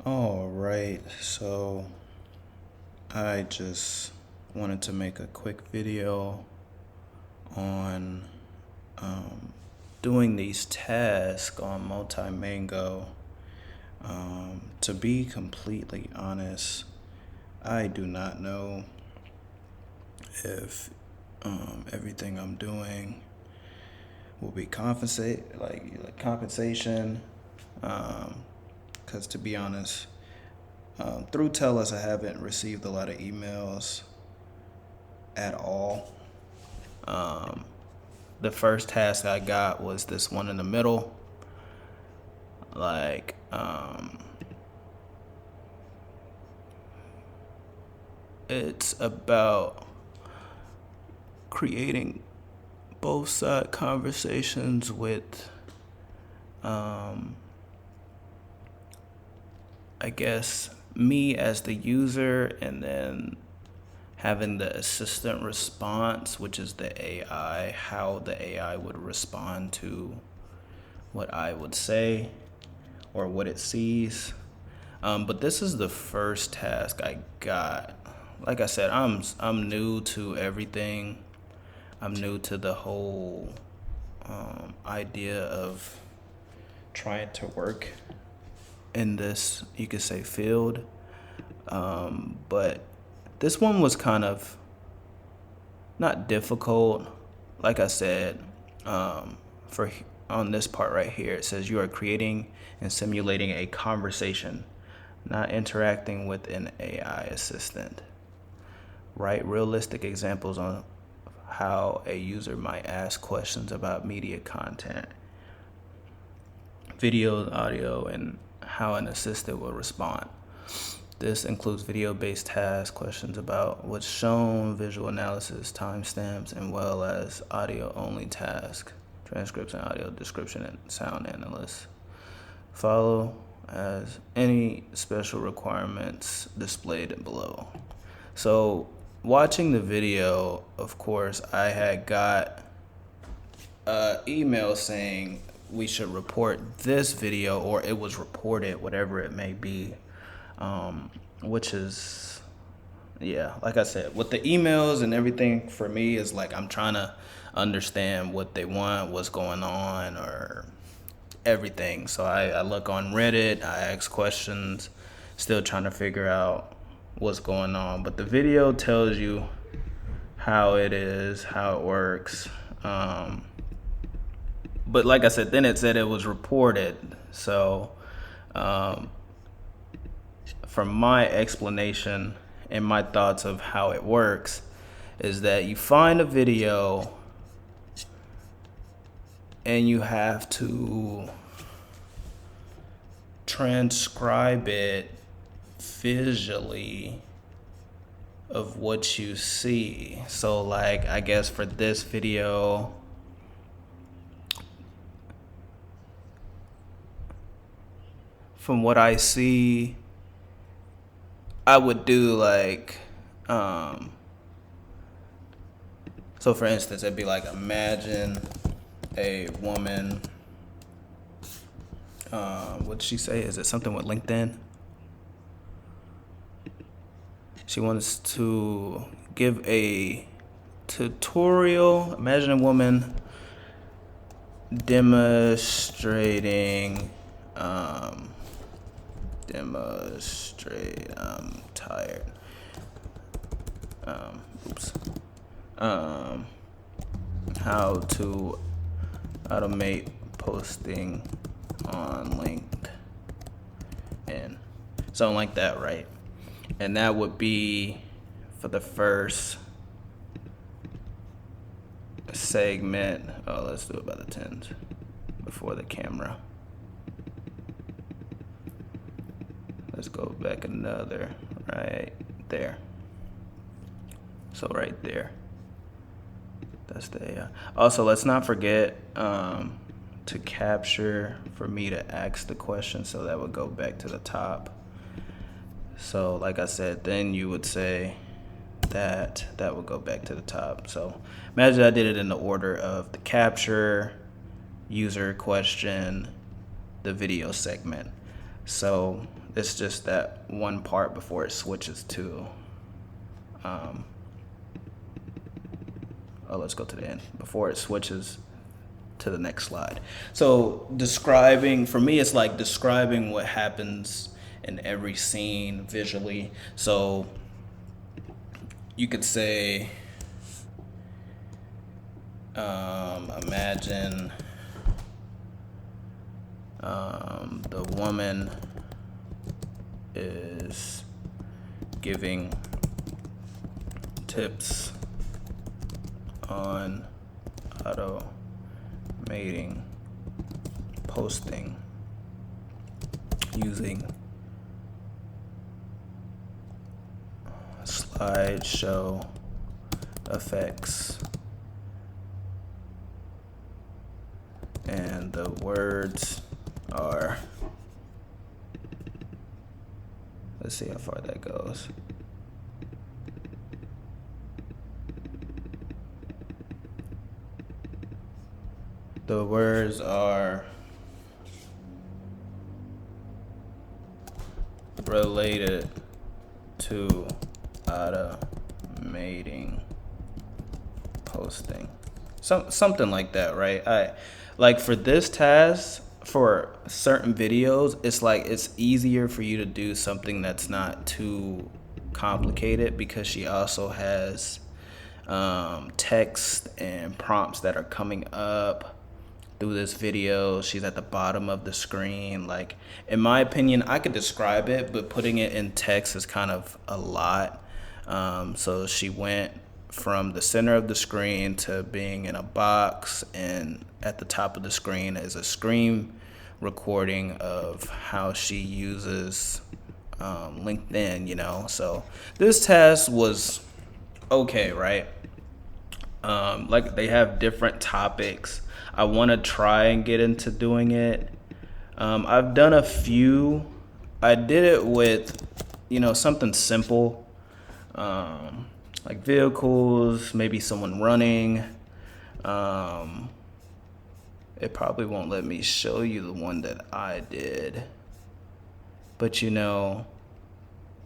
All right, so I just wanted to make a quick video on doing these tasks on Multimango. To be completely honest, I do not know if everything I'm doing will be compensation. Because to be honest, through Telus, I haven't received a lot of emails at all. The first task I got was this one in the middle. It's about creating both side conversations with, I guess, me as the user, and then having the assistant response, which is the AI, how the AI would respond to what I would say or what it sees. But this is the first task I got. Like I said, I'm new to everything. I'm new to the whole idea of trying to work in this, you could say, field. But this one was kind of not difficult. Like I said, for on this part right here, it says you are creating and simulating a conversation, not interacting with an AI assistant. Write realistic examples on how a user might ask questions about media content, video, audio, and how an assistant will respond. This includes video-based tasks, questions about what's shown, visual analysis, timestamps, and well as audio-only tasks, transcripts and audio description and sound analysis. Follow as any special requirements displayed below. So watching the video, of course, I had got an email saying we should report this video, or it was reported, whatever it may be, which is, yeah, like I said, with the emails and everything, for me is like I'm trying to understand what they want, what's going on, or everything. So I look on Reddit, I ask questions, still trying to figure out what's going on. But the video tells you how it is, how it works. But like I said, then it said it was reported. So from my explanation and my thoughts of how it works is that you find a video and you have to transcribe it visually of what you see. So like, I guess for this video, from what I see, I would do like, so for instance, it'd be like, imagine a woman, what'd she say? Is it something with LinkedIn? She wants to give a tutorial. Imagine a woman demonstrating, I'm tired. How to automate posting on LinkedIn. Something like that, right? And that would be for the first segment. Oh, let's do it by the tens before the camera. Let's go back another right there. So right there. That's the AI. Also, let's not forget to capture for me to ask the question, so that would go back to the top. So like I said, then you would say that would go back to the top. So imagine I did it in the order of the capture, user question, the video segment. So it's just that one part before it switches to, oh, let's go to the end, before it switches to the next slide. So describing, for me, it's like describing what happens in every scene visually. So you could say, imagine the woman is giving tips on automating posting using slideshow effects, and the words are, let's see how far that goes. The words are related to automating posting. Something like that, right? I like for this task, for certain videos, it's like it's easier for you to do something that's not too complicated, because she also has text and prompts that are coming up through this video. She's at the bottom of the screen. Like, in my opinion, I could describe it, but putting it in text is kind of a lot. So she went from the center of the screen to being in a box, and at the top of the screen is a screen recording of how she uses LinkedIn, you know. So this task was okay, right? Like, they have different topics. I want to try and get into doing it. I've done a few. I did it with, something simple, like vehicles, maybe someone running. It probably won't let me show you the one that I did, but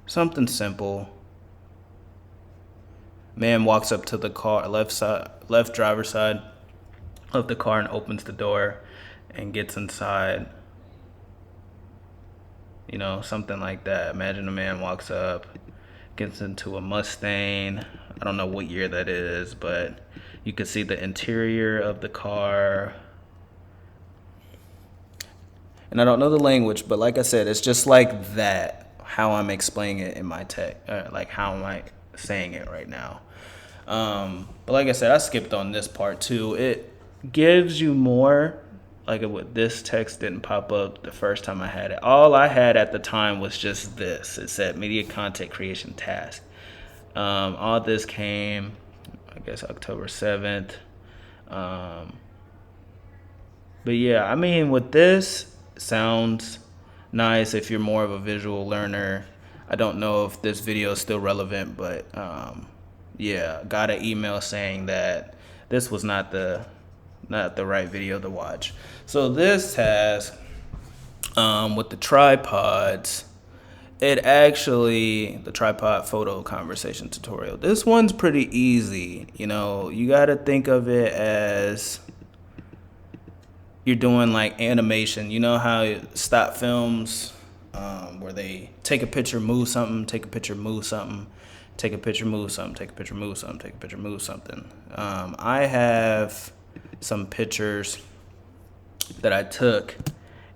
something simple. Man walks up to the car, left driver's side of the car, and opens the door and gets inside. Something like that. Imagine a man walks up, gets into a Mustang. I don't know what year that is, but you can see the interior of the car. And I don't know the language, but like I said, it's just like that, how I'm explaining it in my text, like how am I saying it right now. But like I said, I skipped on this part too. It gives you more, like this text didn't pop up the first time I had it. All I had at the time was just this. It said media content creation task. All this came, I guess, October 7th. But yeah, I mean, with this, sounds nice if you're more of a visual learner. I don't know if this video is still relevant, but yeah, got an email saying that this was not the right video to watch. So this task, with the tripods, the tripod photo conversation tutorial, this one's pretty easy. You got to think of it as you're doing like animation. You know how stop films, where they take a picture, move something, take a picture, move something, take a picture, move something, take a picture, move something, take a picture, move something. I have some pictures that I took,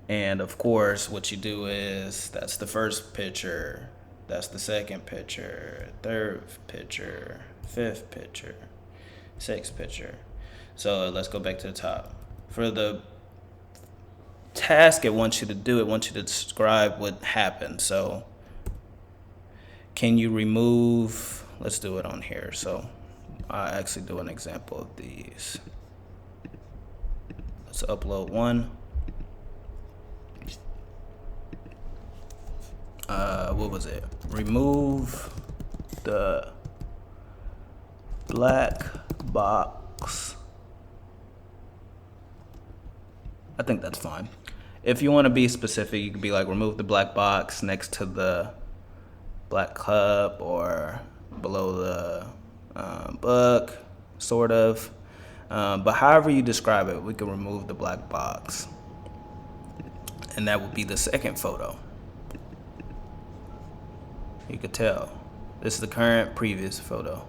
and of course what you do is, that's the first picture, that's the second picture, third picture, fifth picture, sixth picture. So let's go back to the top. For the task it wants you to do, it wants you to describe what happened. So can you remove, let's do it on here. So I'll actually do an example of these. Let's upload one. What was it? Remove the black box. I think that's fine. if you want to be specific, you could be like remove the black box next to the black cup or below the book, sort of. But however you describe it, we can remove the black box. And that would be the second photo. You could tell. This is the current previous photo.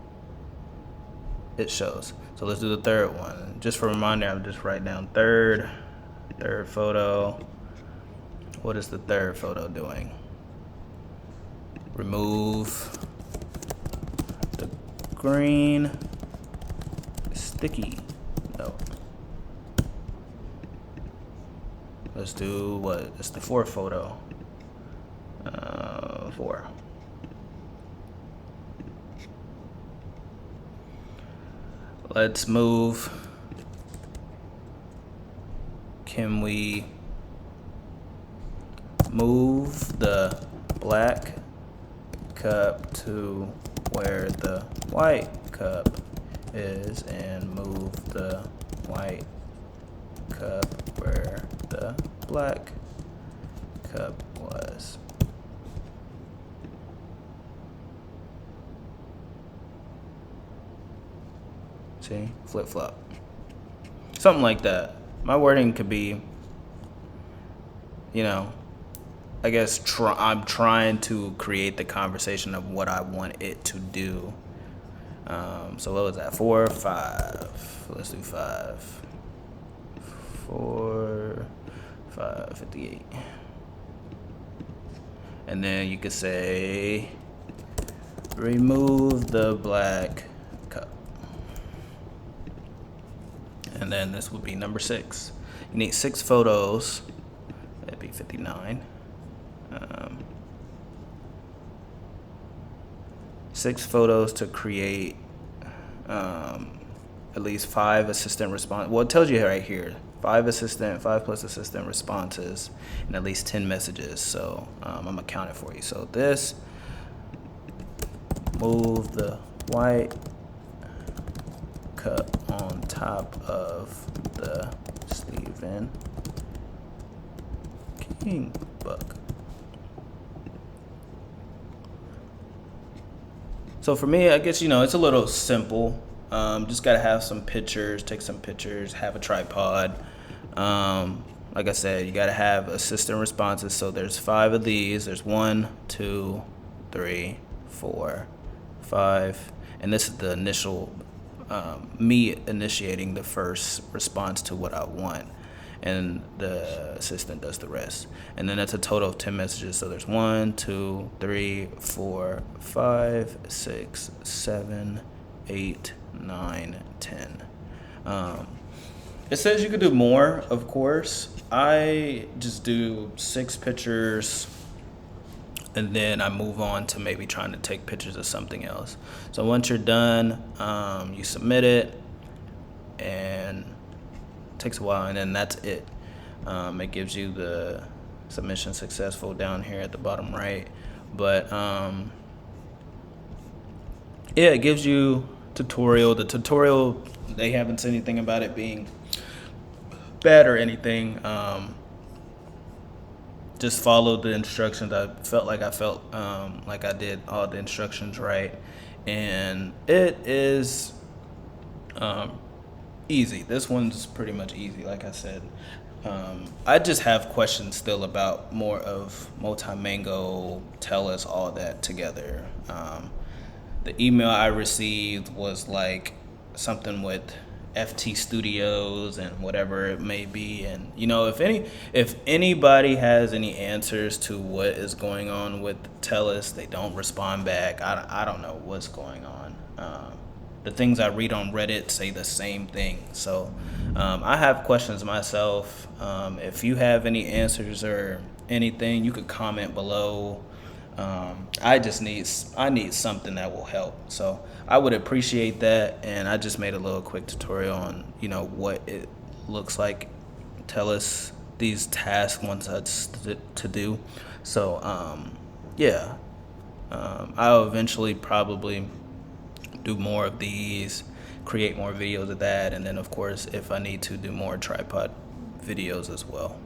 It shows. So let's do the third one. Just for a reminder, I'm just write down third photo. What is the third photo doing? Remove the green sticky note. Let's do what? It's the fourth photo. 4. Let's move. Can we move the black cup to where the white cup is and move the white cup where the black cup was? See? Flip-flop. Something like that. My wording could be, I guess I'm trying to create the conversation of what I want it to do. So what was that? 4 or 5? Let's do 5. 4, 5, 58. And then you could say, remove the black cup. And then this would be number 6. You need 6 photos. That'd be 59. 6 photos to create at least 5 assistant response. Well, it tells you right here, 5 plus assistant responses, and at least 10 messages. So I'm gonna count it for you. So this, move the white cup on top of the Stephen King book. So for me, I guess, it's a little simple. Just gotta have some pictures, take some pictures, have a tripod. Like I said, you gotta have assistant responses. So there's 5 of these. There's 1, 2, 3, 4, 5. And this is the initial, me initiating the first response to what I want. And the assistant does the rest. And then that's a total of 10 messages. So there's 1, 2, 3, 4, 5, 6, 7, 8, 9, 10. It says you could do more, of course. I just do 6 pictures, and then I move on to maybe trying to take pictures of something else. So once you're done, you submit it, and takes a while, and then that's it. It gives you the submission successful down here at the bottom right, but it gives you tutorial. The tutorial, they haven't said anything about it being bad or anything. Just follow the instructions. I felt like I did all the instructions right, and it is easy. This one's pretty much easy, like I said. I just have questions still about more of Multimango, Telus, all that together. The email I received was like something with FT Studios and whatever it may be. And if anybody has any answers to what is going on with Telus, they don't respond back. I don't know what's going on. The things I read on Reddit say the same thing. So I have questions myself. If you have any answers or anything, you could comment below. I need something that will help. So I would appreciate that. And I just made a little quick tutorial on, what it looks like. Tell us these tasks wants us to do. So, I'll eventually probably do more of these, create more videos of that. And then of course, if I need to, do more tripod videos as well.